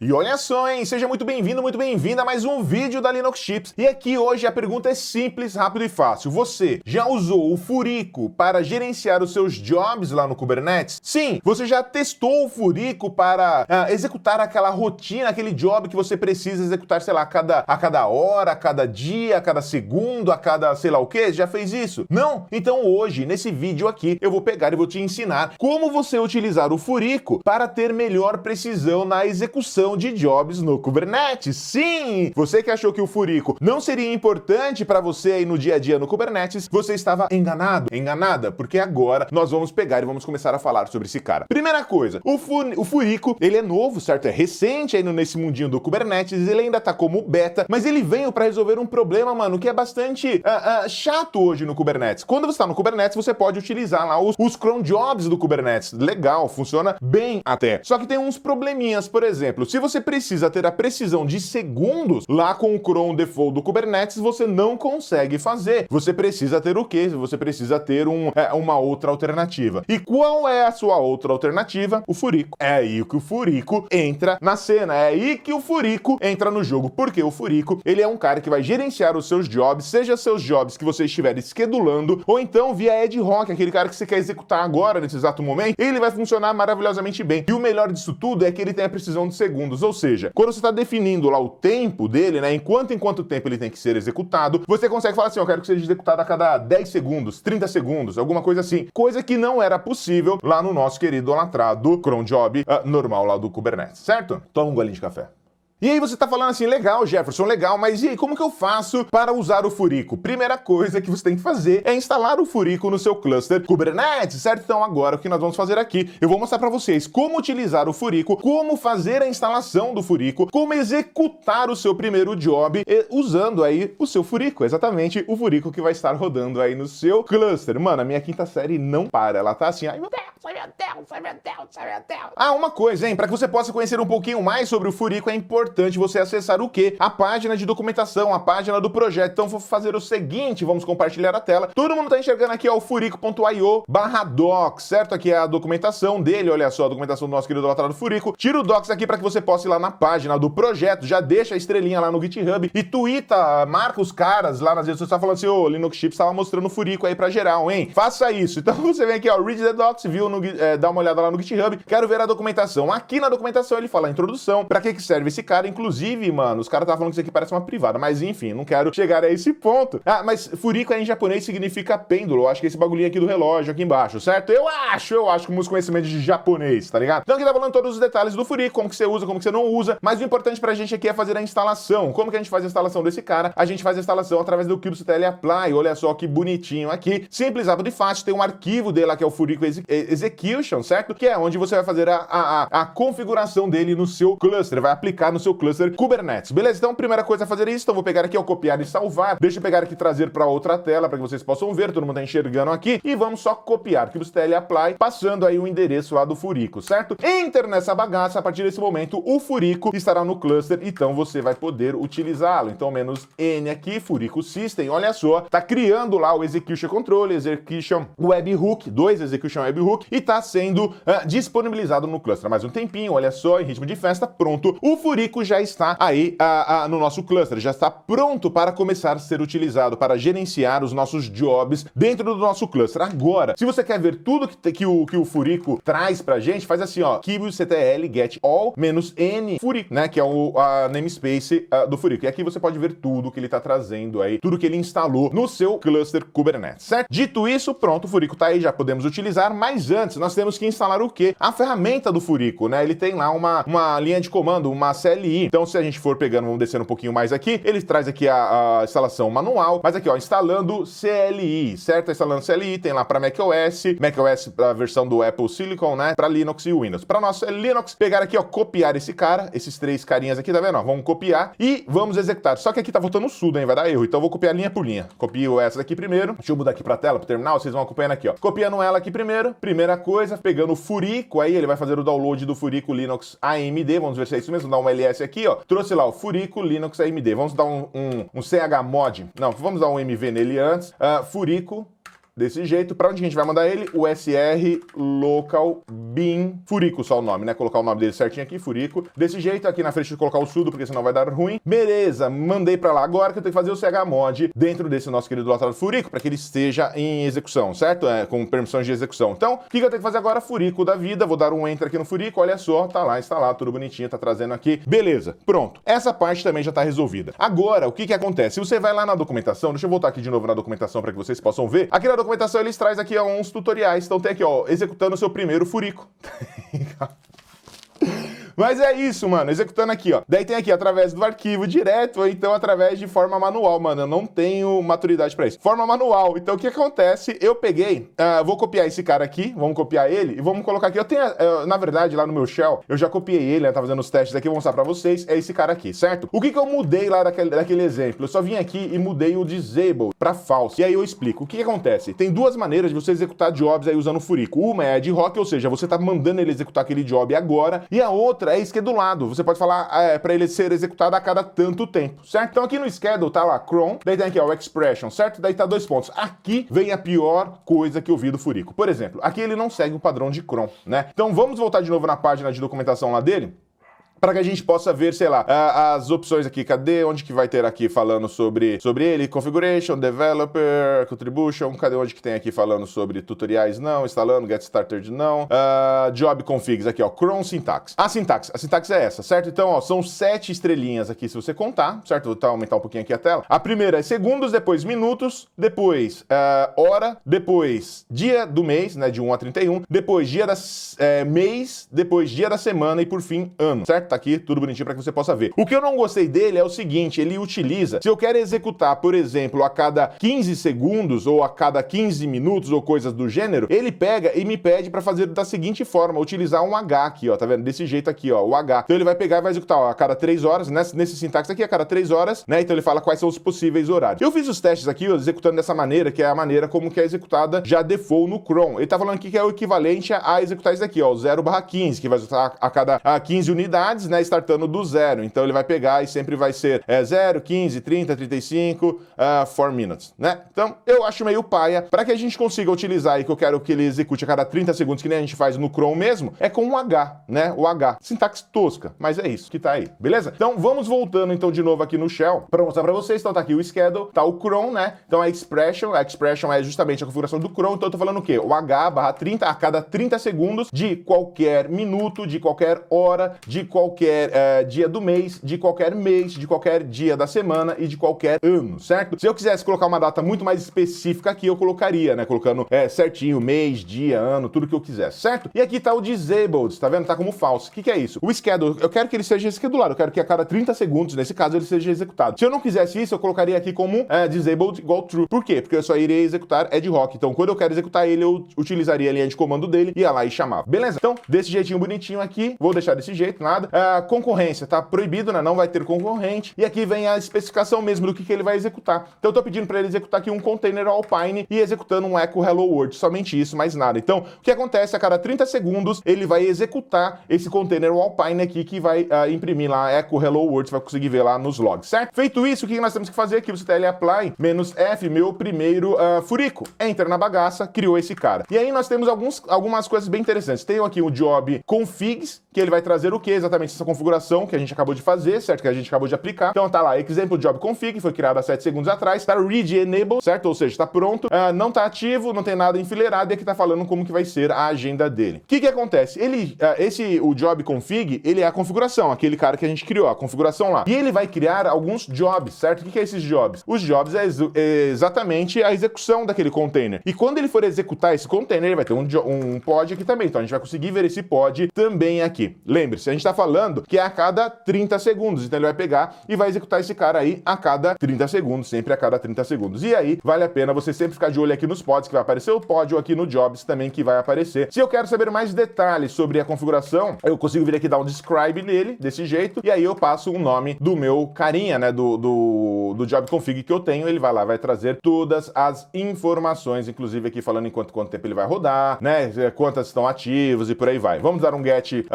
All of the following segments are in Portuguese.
E olha só, hein? Seja muito bem-vindo, muito bem-vinda a mais um vídeo da Linux Chips. E aqui hoje a pergunta é simples, rápido e fácil. Você já usou o Furico para gerenciar os seus jobs lá no Kubernetes? Sim, você já testou o Furico para executar aquela rotina, aquele job que você precisa executar, sei lá, a cada hora, a cada dia, a cada segundo, a cada sei lá o que? Já fez isso? Não? Então hoje, nesse vídeo aqui, eu vou pegar e vou te ensinar como você utilizar o Furico para ter melhor precisão na execução de jobs no Kubernetes. Sim! Você que achou que o Furico não seria importante para você aí no dia a dia no Kubernetes, você estava enganado, enganada, porque agora nós vamos pegar e vamos começar a falar sobre esse cara. Primeira coisa, o Furico, ele é novo, certo? É recente aí nesse mundinho do Kubernetes, ele ainda tá como beta, mas ele veio para resolver um problema, mano, que é bastante chato hoje no Kubernetes. Quando você está no Kubernetes, você pode utilizar lá os cron jobs do Kubernetes. Legal, funciona bem até. Só que tem uns probleminhas, por exemplo, se você precisa ter a precisão de segundos, lá com o cron default do Kubernetes, você não consegue fazer. Você precisa ter o quê? Você precisa ter uma outra alternativa. E qual é a sua outra alternativa? O Furico. É aí que o Furico entra na cena, é aí que o Furico entra no jogo, porque o Furico, ele é um cara que vai gerenciar os seus jobs, seja seus jobs que você estiver schedulando, ou então via ad hoc, aquele cara que você quer executar agora, nesse exato momento, ele vai funcionar maravilhosamente bem. E o melhor disso tudo é que ele tem a precisão de segundos, ou seja, quando você está definindo lá o tempo dele, né, enquanto tempo ele tem que ser executado, você consegue falar assim, eu quero que seja executado a cada 10 segundos, 30 segundos, alguma coisa assim. Coisa que não era possível lá no nosso querido idolatrado cron job normal lá do Kubernetes, certo? Toma um golinho de café. E aí você tá falando assim, legal, Jefferson, legal, mas e aí, como que eu faço para usar o Furico? Primeira coisa que você tem que fazer é instalar o Furico no seu cluster Kubernetes, certo? Então agora o que nós vamos fazer aqui, eu vou mostrar para vocês como utilizar o Furico, como fazer a instalação do Furico, como executar o seu primeiro job usando aí o seu Furico, exatamente o Furico que vai estar rodando aí no seu cluster. Mano, a minha quinta série não para, ela tá assim, ai meu Deus, ai meu Deus, ai meu Deus, ai meu Deus. Ah, uma coisa, hein, para que você possa conhecer um pouquinho mais sobre o Furico, é importante você acessar o quê? A página de documentação, a página do projeto. Então vou fazer o seguinte, vamos compartilhar a tela. Todo mundo tá enxergando aqui, ó, o furico.io/docs, certo? Aqui é a documentação dele, olha só, a documentação do nosso querido lateral do Furico. Tira o docs aqui para que você possa ir lá na página do projeto, já deixa a estrelinha lá no GitHub e tuita, marca os caras lá nas redes sociais falando assim, ô, Linux Chips tava mostrando o Furico aí pra geral, hein? Faça isso. Então você vem aqui, ó, read the docs, viu, dá uma olhada lá no GitHub, quero ver a documentação. Aqui na documentação ele fala a introdução, pra que serve esse cara. Inclusive, mano, os caras estavam falando que isso aqui parece uma privada, mas enfim, não quero chegar a esse ponto. Ah, mas Furico em japonês significa pêndulo, eu acho que é esse bagulhinho aqui do relógio aqui embaixo, certo? Eu acho com meus conhecimentos de japonês, tá ligado? Então aqui tá falando todos os detalhes do Furico, como que você usa, como que você não usa, mas o importante pra gente aqui é fazer a instalação. Como que a gente faz a instalação desse cara? A gente faz a instalação através do kubectl apply, olha só que bonitinho aqui, simples, rápido e fácil, tem um arquivo dele lá que é o Furico execution, certo? Que é onde você vai fazer a configuração dele no seu cluster, vai aplicar no seu cluster Kubernetes, beleza? Então, primeira coisa é fazer isso, então vou pegar aqui, ó, copiar e salvar, deixa eu pegar aqui e trazer para outra tela, para que vocês possam ver, todo mundo tá enxergando aqui, e vamos só copiar, kubectl apply, passando aí o endereço lá do Furico, certo? Enter nessa bagaça, a partir desse momento, o Furico estará no cluster, então você vai poder utilizá-lo, então menos N aqui, Furico System, olha só, tá criando lá o Execution Control, Execution Webhook, 2 Execution Webhook, e tá sendo disponibilizado no cluster, mais um tempinho, olha só, em ritmo de festa, pronto, o Furico já está aí no nosso cluster, já está pronto para começar a ser utilizado para gerenciar os nossos jobs dentro do nosso cluster. Agora, se você quer ver tudo que o Furico traz pra gente, faz assim, ó, kubectl get all -n Furico, né, que é a namespace do Furico. E aqui você pode ver tudo que ele tá trazendo aí, tudo que ele instalou no seu cluster Kubernetes, certo? Dito isso, pronto, o Furico tá aí, já podemos utilizar, mas antes nós temos que instalar o quê? A ferramenta do Furico, né? Ele tem lá uma linha de comando, uma CLI. Então, se a gente for pegando, vamos descendo um pouquinho mais aqui, ele traz aqui a instalação manual, mas aqui, ó, instalando CLI, certo? Instalando CLI, tem lá para macOS para a versão do Apple Silicon, né? Para Linux e Windows. Para nosso Linux, pegar aqui, ó, copiar esse cara, esses três carinhas aqui, tá vendo? Ó, vamos copiar e vamos executar. Só que aqui tá faltando sudo, hein? Vai dar erro. Então, eu vou copiar linha por linha. Copio essa daqui primeiro. Deixa eu mudar aqui pra tela, pro terminal, vocês vão acompanhando aqui, ó. Copiando ela aqui primeiro. Primeira coisa, pegando o Furico, aí ele vai fazer o download do Furico Linux AMD. Vamos ver se é isso mesmo. Dá um LS aqui, ó. Trouxe lá o Furico Linux AMD. Vamos dar um chmod. Não, vamos dar um MV nele antes. Furico desse jeito. Para onde a gente vai mandar ele? O SR local bin furico, só o nome, né? Colocar o nome dele certinho aqui, furico. Desse jeito, aqui na frente de colocar o sudo, porque senão vai dar ruim. Beleza, mandei para lá. Agora que eu tenho que fazer o chmod dentro desse nosso querido lotado furico, para que ele esteja em execução, certo? Com permissões de execução. Então, o que eu tenho que fazer agora? Furico da vida. Vou dar um enter aqui no furico. Olha só, tá lá instalado, tudo bonitinho, tá trazendo aqui. Beleza, pronto. Essa parte também já tá resolvida. Agora, o que acontece? Se você vai lá na documentação, deixa eu voltar aqui de novo na documentação para que vocês possam ver. Aqui na documentação eles trazem aqui uns tutoriais. Então tem aqui, ó, executando o seu primeiro furico. Mas é isso, mano, executando aqui, ó. Daí tem aqui, através do arquivo direto, ou então através de forma manual, mano. Eu não tenho maturidade pra isso. Forma manual. Então, o que acontece? Eu peguei, vou copiar esse cara aqui, vamos copiar ele, e vamos colocar aqui. Eu tenho, na verdade, lá no meu shell, eu já copiei ele, né, tá fazendo os testes aqui, vou mostrar pra vocês. É esse cara aqui, certo? O que eu mudei lá daquele exemplo? Eu só vim aqui e mudei o disable pra false. E aí eu explico. O que acontece? Tem duas maneiras de você executar jobs aí usando o furico. Uma é ad hoc, ou seja, você tá mandando ele executar aquele job agora, e a outra é schedulado. Você pode falar para ele ser executado a cada tanto tempo, certo? Então aqui no schedule tá lá cron, daí tem aqui ó, o expression, certo? Daí tá 2 pontos. Aqui vem a pior coisa que eu vi do furico. Por exemplo, aqui ele não segue o padrão de cron, né? Então vamos voltar de novo na página de documentação lá dele, para que a gente possa ver, sei lá, as opções aqui. Cadê? Onde que vai ter aqui falando sobre ele? Configuration, Developer, Contribution. Cadê onde que tem aqui falando sobre tutoriais? Não. Instalando, Get Started, não. Job Configs, aqui, ó. Cron Syntax. A sintaxe é essa, certo? Então, ó, são 7 estrelinhas aqui, se você contar, certo? Vou aumentar um pouquinho aqui a tela. A primeira é segundos, depois minutos, depois hora, depois dia do mês, né, de 1 a 31, depois dia da mês, depois dia da semana e, por fim, ano, certo? Tá aqui, tudo bonitinho para que você possa ver. O que eu não gostei dele é o seguinte, ele utiliza, se eu quero executar, por exemplo, a cada 15 segundos ou a cada 15 minutos ou coisas do gênero, ele pega e me pede para fazer da seguinte forma, utilizar um H aqui, ó, tá vendo? Desse jeito aqui, ó, o H. Então ele vai pegar e vai executar, ó, a cada 3 horas, nesse sintaxe aqui, a cada 3 horas, né? Então ele fala quais são os possíveis horários. Eu fiz os testes aqui, ó, executando dessa maneira, que é a maneira como que é executada já default no cron. Ele tá falando aqui que é o equivalente a executar isso aqui, ó, o 0/15, que vai executar a cada 15 unidades, né, startando do 0. Então ele vai pegar e sempre vai ser 0, 15, 30, 35, 4 minutes, né? Então eu acho meio paia. Para que a gente consiga utilizar e que eu quero que ele execute a cada 30 segundos, que nem a gente faz no cron mesmo, é com um H, né? O H. Sintaxe tosca, mas é isso que tá aí, beleza? Então vamos voltando então de novo aqui no shell para mostrar para vocês. Então tá aqui o schedule, tá o cron, né? Então a expression é justamente a configuração do cron. Então eu tô falando o quê? O H/30 a cada 30 segundos de qualquer minuto, de qualquer hora, de qualquer dia do mês, de qualquer dia da semana e de qualquer ano, certo? Se eu quisesse colocar uma data muito mais específica aqui, eu colocaria, né? Colocando certinho, mês, dia, ano, tudo que eu quisesse, certo? E aqui tá o disabled, tá vendo? Tá como false. O que é isso? O schedule, eu quero que ele seja schedulado, eu quero que a cada 30 segundos, nesse caso, ele seja executado. Se eu não quisesse isso, eu colocaria aqui como disabled igual true. Por quê? Porque eu só iria executar ad hoc. Então, quando eu quero executar ele, eu utilizaria a linha de comando dele, ia lá e chamava. Beleza? Então, desse jeitinho bonitinho aqui, vou deixar desse jeito, nada. Concorrência, tá proibido, né? Não vai ter concorrente. E aqui vem a especificação mesmo do que ele vai executar. Então eu tô pedindo para ele executar aqui um container Alpine e executando um echo hello world, somente isso, mais nada. Então, o que acontece? A cada 30 segundos, ele vai executar esse container Alpine aqui que vai imprimir lá echo hello world, você vai conseguir ver lá nos logs, certo? Feito isso, o que nós temos que fazer aqui? Você tá apply -F, meu primeiro furico. Entra na bagaça, criou esse cara. E aí nós temos algumas coisas bem interessantes. Tem aqui o job configs, que ele vai trazer o que? Exatamente essa configuração que a gente acabou de fazer, certo? Que a gente acabou de aplicar. Então tá lá, example job config, foi criado há 7 segundos atrás, tá ready enable, certo? Ou seja, tá pronto, não tá ativo, não tem nada enfileirado e aqui tá falando como que vai ser a agenda dele. O que acontece? O job config, ele é a configuração, aquele cara que a gente criou, a configuração lá. E ele vai criar alguns jobs, certo? O que é esses jobs? Os jobs é exatamente a execução daquele container. E quando ele for executar esse container, ele vai ter um pod aqui também. Então a gente vai conseguir ver esse pod também aqui. Lembre-se, a gente tá falando que é a cada 30 segundos. Então ele vai pegar e vai executar esse cara aí a cada 30 segundos, sempre a cada 30 segundos. E aí, vale a pena você sempre ficar de olho aqui nos pods, que vai aparecer o pod, ou aqui no jobs também, que vai aparecer. Se eu quero saber mais detalhes sobre a configuração, eu consigo vir aqui dar um describe nele, desse jeito, e aí eu passo o nome do meu carinha, né, do job config que eu tenho, ele vai lá, vai trazer todas as informações, inclusive aqui falando em quanto tempo ele vai rodar, né, quantas estão ativos e por aí vai. Vamos dar um get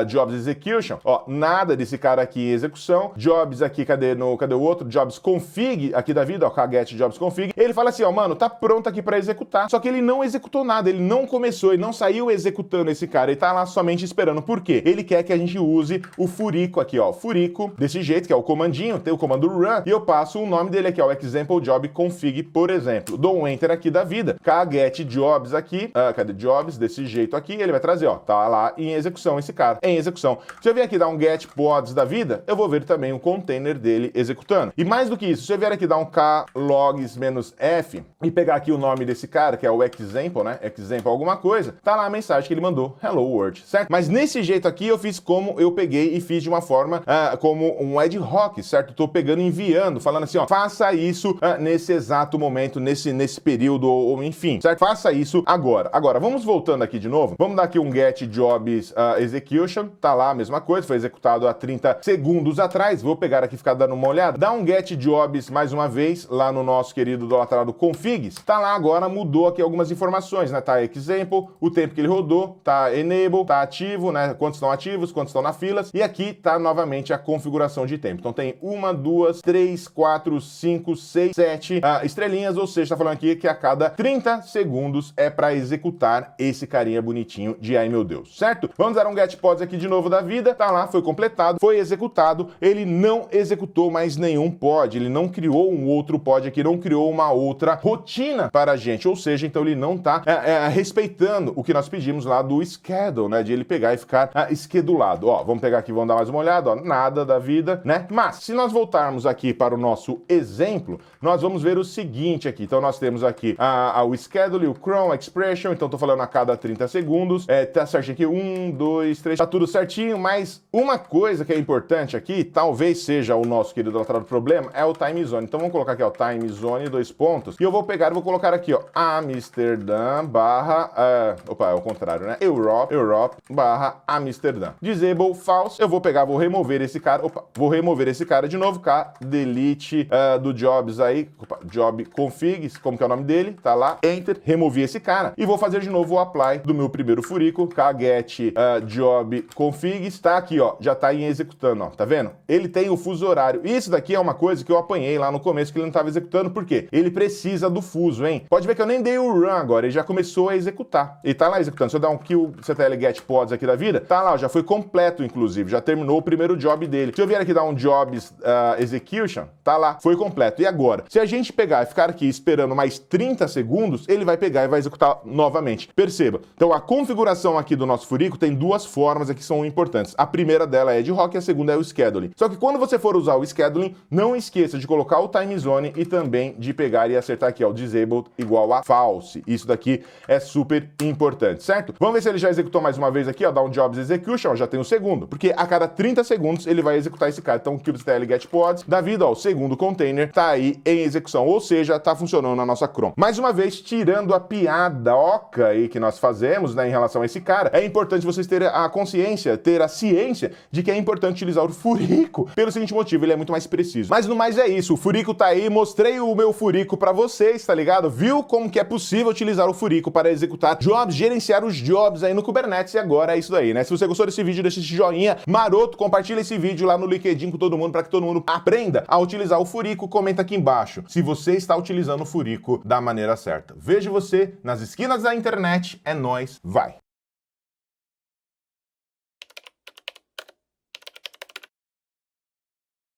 jobs execute, execution. Ó, nada desse cara aqui em execução. Jobs aqui, cadê o outro? Jobs config aqui da vida, ó, kget jobs config. Ele fala assim, ó, mano, tá pronto aqui pra executar. Só que ele não executou nada, ele não começou, ele não saiu executando esse cara, ele tá lá somente esperando. Por quê? Ele quer que a gente use o furico aqui, ó, furico, desse jeito, que é o comandinho, tem o comando run, e eu passo o nome dele aqui, ó, example job config, por exemplo. Dou um enter aqui da vida, kget jobs aqui, cadê jobs, desse jeito aqui, ele vai trazer, ó, tá lá em execução esse cara, em execução. Se eu vier aqui dar um get pods da vida, eu vou ver também o container dele executando. E mais do que isso, se eu vier aqui dar um klogs-f e pegar aqui o nome desse cara, que é o example, né, example alguma coisa, tá lá a mensagem que ele mandou, hello world, certo? Mas nesse jeito aqui eu fiz como eu peguei e fiz de uma forma como um ad hoc, certo? Tô pegando e enviando, falando assim, ó, faça isso nesse exato momento, nesse período, ou enfim, certo? Faça isso agora. Agora, vamos voltando aqui de novo, vamos dar aqui um get jobs execution, tá lá a mesma coisa, foi executado há 30 segundos atrás, vou pegar aqui e ficar dando uma olhada, dá um get jobs mais uma vez, lá no nosso querido idolatrado configs, tá lá agora, mudou aqui algumas informações, né? Tá example, o tempo que ele rodou, tá enable, tá ativo, né? Quantos estão ativos, quantos estão na filas, e aqui tá novamente a configuração de tempo. Então tem 1, 2, 3, 4, 5, 6, 7 estrelinhas, ou seja, tá falando aqui que a cada 30 segundos é para executar esse carinha bonitinho de ai meu Deus, certo? Vamos dar um get pods aqui de novo da vida, tá lá, foi completado, foi executado, ele não executou mais nenhum pod, ele não criou um outro pod aqui, não criou uma outra rotina para a gente, ou seja, então ele não tá respeitando o que nós pedimos lá do schedule, né, de ele pegar e ficar esquedulado. Ó, vamos pegar aqui, vamos dar mais uma olhada, ó, nada da vida, né? Mas, se nós voltarmos aqui para o nosso exemplo, nós vamos ver o seguinte aqui. Então, nós temos aqui o schedule, o cron, expression, então tô falando a cada 30 segundos, tá certinho aqui, 1, 2, 3, tá tudo certinho, mas uma coisa que é importante aqui, talvez seja o nosso querido outro problema, é o time zone. Então, vamos colocar aqui, ó, time zone, 2 pontos, e eu vou pegar e vou colocar aqui, ó, Amsterdã barra, opa, é o contrário, né? Europe barra Amsterdã. Disable false, eu vou pegar, vou remover esse cara, vou remover esse cara de novo, delete do jobs aí, job configs, como que é o nome dele, tá lá, enter, removi esse cara, e vou fazer de novo o apply do meu primeiro furico, get job configs, tá aqui, ó, já tá em executando, ó, tá vendo? Ele tem o fuso horário, isso daqui é uma coisa que eu apanhei lá no começo, que ele não tava executando, por quê? Ele precisa do fuso, hein? Pode ver que eu nem dei o run agora, ele já começou a executar, ele tá lá executando. Se eu dar um kill ctl get pods aqui da vida, tá lá, ó, já foi completo, inclusive, já terminou o primeiro job dele. Se eu vier aqui dar um jobs execution, tá lá, foi completo. E agora, se a gente pegar e ficar aqui esperando mais 30 segundos, ele vai pegar e vai executar novamente. Perceba, então a configuração aqui do nosso furico tem duas formas aqui que são importantes. A primeira dela é ad hoc e a segunda é o scheduling. Só que quando você for usar o scheduling, não esqueça de colocar o time zone e também de pegar e acertar aqui, ó, o disabled igual a false. Isso daqui é super importante, certo? Vamos ver se ele já executou mais uma vez aqui, ó, dá um jobs execution, ó, já tem o segundo, porque a cada 30 segundos ele vai executar esse cara. Então, kubectl get pods da vida, ó, o segundo container tá aí em execução, ou seja, tá funcionando na nossa cron. Mais uma vez, tirando a piada oca aí que nós fazemos, né, em relação a esse cara, é importante vocês terem a consciência, ter a ciência de que é importante utilizar o furico, pelo seguinte motivo, ele é muito mais preciso. Mas no mais é isso, o furico tá aí, mostrei o meu furico pra vocês, tá ligado? Viu como que é possível utilizar o furico para executar jobs, gerenciar os jobs aí no Kubernetes, e agora é isso daí, né? Se você gostou desse vídeo, deixa esse joinha maroto, compartilha esse vídeo lá no LinkedIn com todo mundo para que todo mundo aprenda a utilizar o furico, comenta aqui embaixo se você está utilizando o furico da maneira certa. Vejo você nas esquinas da internet, é nóis, vai!